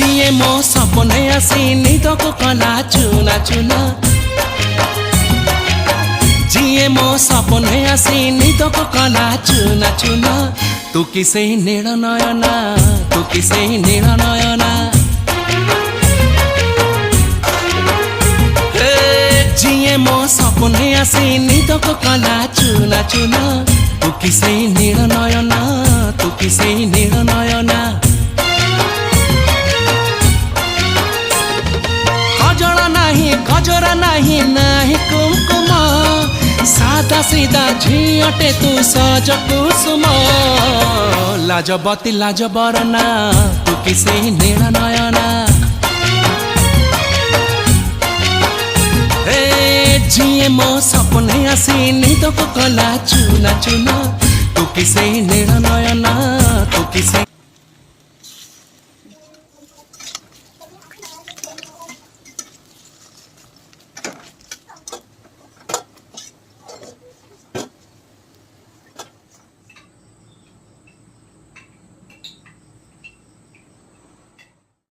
जिए मो सपने आसी निदक कला चुना चुना जिए मो सपने आसी निदक कला चुना चुना तू किसे नील नयना तू किसे नील नयना जिए मो सपने आसी निदक कला चुना चुना तू किसे नील नयना तू किसे नील नयना गजरा नहीं नहीं कुमकुम सादा सीधा झीटे तू सज कुसुम लाजबती लाज बरना तू किसे नील नयना जिए मो सपने आसी निदक कला चुना चुना तू किसे नील नयना तू किसे